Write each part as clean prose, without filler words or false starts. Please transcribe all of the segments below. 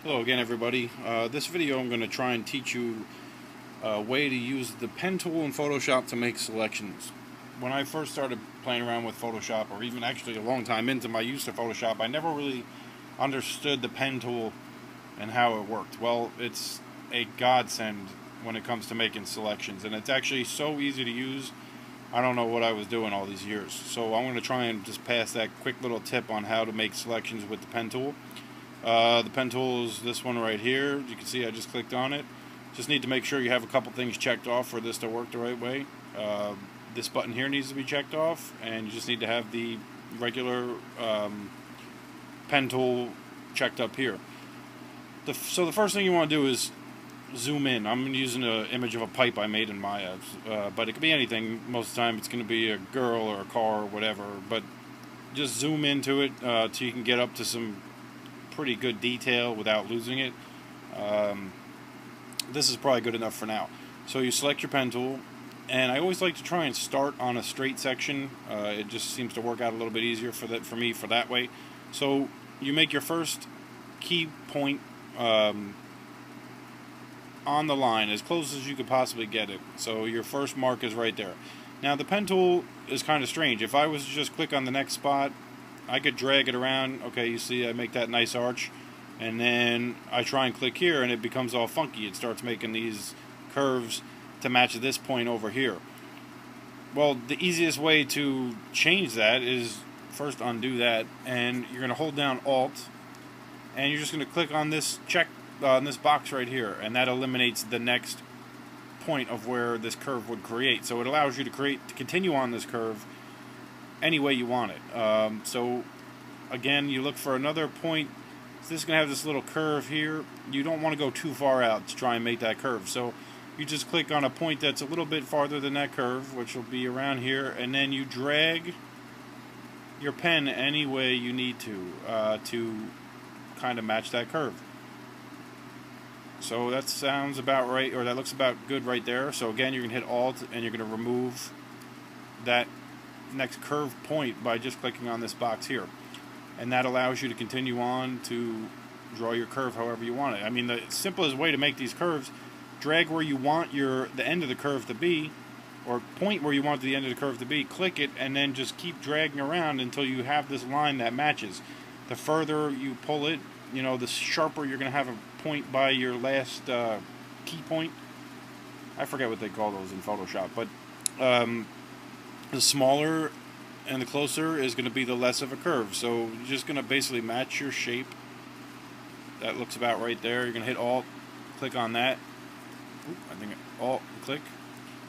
Hello again, everybody. This video I'm going to try and teach you a way to use the pen tool in Photoshop to make selections. When I first started playing around with Photoshop, or even actually a long time into my use of Photoshop, I never really understood the pen tool and how it worked. Well, it's a godsend when it comes to making selections, and it's actually so easy to use. I don't know what I was doing all these years. So I'm going to try and just pass that quick little tip on how to make selections with the pen tool. The pen tool is this one right here. You can see I just clicked on it. Just need to make sure you have a couple things checked off for this to work the right way. This button here needs to be checked off, and you just need to have the regular pen tool checked up here. So the first thing you want to do is zoom in. I'm using an image of a pipe I made in Maya, but it could be anything. Most of the time it's going to be a girl or a car or whatever, but just zoom into it so you can get up to some pretty good detail without losing it. This is probably good enough for now. So you select your pen tool, and I always like to try and start on a straight section. It just seems to work out a little bit easier for me for that way. So you make your first key point on the line as close as you could possibly get it. So your first mark is right there. Now the pen tool is kind of strange. If I was to just click on the next spot, I could drag it around. Okay, you see I make that nice arch, and then I try and click here and it becomes all funky. It starts making these curves to match this point over here. Well, the easiest way to change that is first undo that, and you're going to hold down Alt, and you're just going to click on this this box right here, and that eliminates the next point of where this curve would create. So it allows you to continue on this curve any way you want it. So again, you look for another point. So this is going to have this little curve here. You don't want to go too far out to try and make that curve. So you just click on a point that's a little bit farther than that curve, which will be around here, and then you drag your pen any way you need to kind of match that curve. So that sounds about right, or that looks about good right there. So again, you're going to hit Alt, and you're going to remove that next curve point by just clicking on this box here, and that allows you to continue on to draw your curve however you want it. I mean, the simplest way to make these curves: drag where you want the end of the curve to be, or point where you want the end of the curve to be, click it, and then just keep dragging around until you have this line that matches. The further you pull it, the sharper you're going to have a point by your last key point. I forget what they call those in Photoshop, but the smaller and the closer is going to be the less of a curve. So you're just going to basically match your shape. That looks about right there. You're going to hit Alt, click on that. I think Alt, click,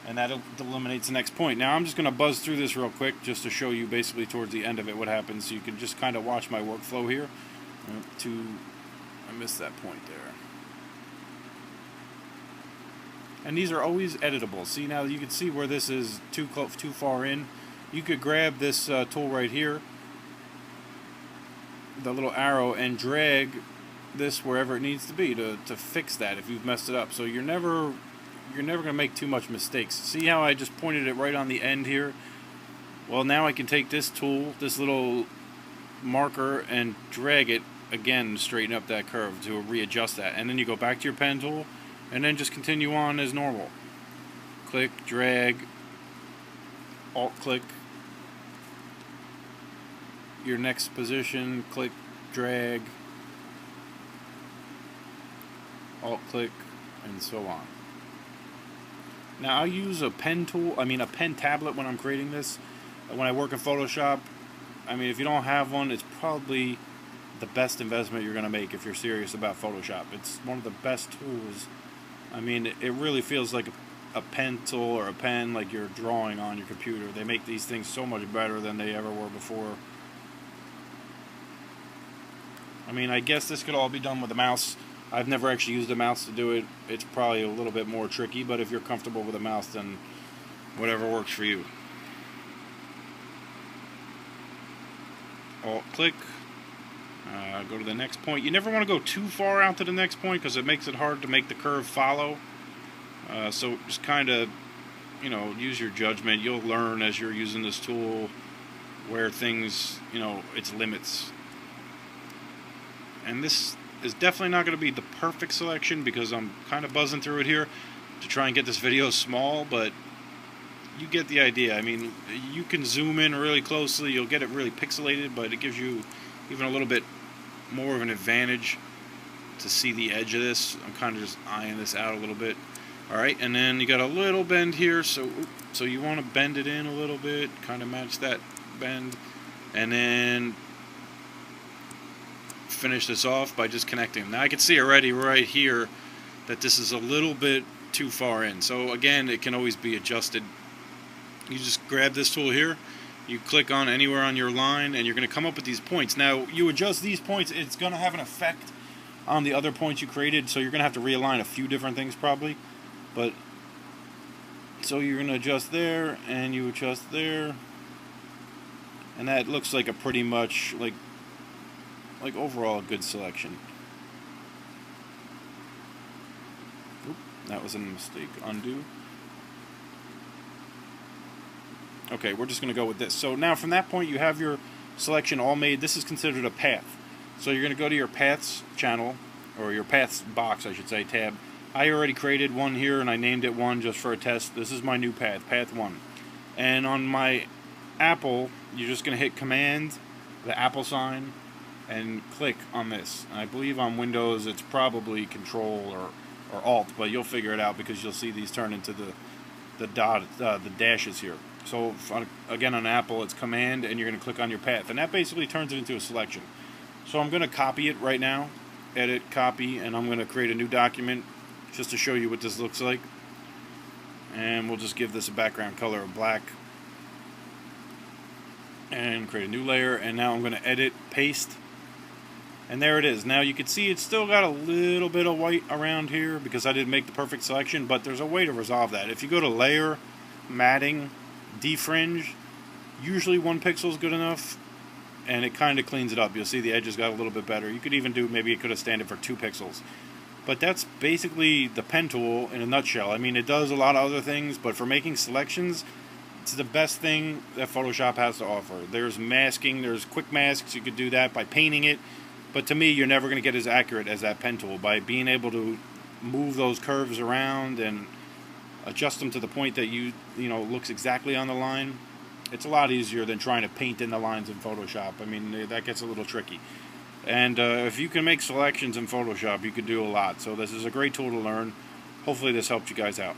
and that eliminates the next point. Now I'm just going to buzz through this real quick just to show you basically towards the end of it what happens. So you can just kind of watch my workflow here. I missed that point there. And these are always editable. See, now you can see where this is too far in. You could grab this tool right here, the little arrow, and drag this wherever it needs to be to fix that if you've messed it up. So you're never going to make too much mistakes. See how I just pointed it right on the end here? Well, now I can take this tool, this little marker, and drag it again to straighten up that curve to readjust that. And then you go back to your pen tool, and then just continue on as normal. Click, drag, Alt click your next position, click, drag, Alt click, and so on. Now I use a pen tablet when I'm creating this. When I work in Photoshop, if you don't have one, it's probably the best investment you're going to make if you're serious about Photoshop. It's one of the best tools. It really feels like a pencil or a pen, like you're drawing on your computer. They make these things so much better than they ever were before. I guess this could all be done with a mouse. I've never actually used a mouse to do it. It's probably a little bit more tricky, but if you're comfortable with a mouse, then whatever works for you. Alt click. Go to the next point. You never want to go too far out to the next point because it makes it hard to make the curve follow. So just kind of, use your judgment. You'll learn as you're using this tool where things, its limits. And this is definitely not going to be the perfect selection because I'm kind of buzzing through it here to try and get this video small, but you get the idea. I mean, you can zoom in really closely, you'll get it really pixelated, but it gives you even a little bit more of an advantage to see the edge of this. I'm kind of just eyeing this out a little bit. Alright, and then you got a little bend here, so you want to bend it in a little bit, kind of match that bend, and then finish this off by just connecting. Now I can see already right here that this is a little bit too far in. So again, it can always be adjusted. You just grab this tool here, you click on anywhere on your line, and you're going to come up with these points. Now you adjust these points, it's going to have an effect on the other points you created, so you're going to have to realign a few different things probably. But so you're going to adjust there, and you adjust there, and that looks like a pretty much like overall a good selection. Oop, that was a mistake. Undo. Okay, we're just going to go with this. So now from that point you have your selection all made. This is considered a path. So you're going to go to your paths channel, or your paths box I should say, tab. I already created one here and I named it 1 just for a test. This is my new path, path 1. And on my Apple, you're just going to hit Command, the Apple sign, and click on this. And I believe on Windows it's probably Control or Alt, but you'll figure it out because you'll see these turn into the dashes here. So again on Apple it's Command and you're going to click on your path, and that basically turns it into a selection. So I'm going to copy it right now, edit, copy, and I'm going to create a new document just to show you what this looks like. And we'll just give this a background color of black and create a new layer, and now I'm going to edit, paste, and there it is. Now you can see it's still got a little bit of white around here because I didn't make the perfect selection, but there's a way to resolve that. If you go to layer, matting, defringe, usually 1 pixel is good enough, and it kind of cleans it up. You'll see the edges got a little bit better. You could even do, maybe it could have stand it for 2 pixels. But that's basically the pen tool in a nutshell. I mean, it does a lot of other things, but for making selections, it's the best thing that Photoshop has to offer. There's masking, there's quick masks, you could do that by painting it, but to me, you're never going to get as accurate as that pen tool. By being able to move those curves around and adjust them to the point that you know looks exactly on the line, it's a lot easier than trying to paint in the lines in Photoshop. I mean, that gets a little tricky. And if you can make selections in Photoshop, you can do a lot. So this is a great tool to learn. Hopefully this helped you guys out.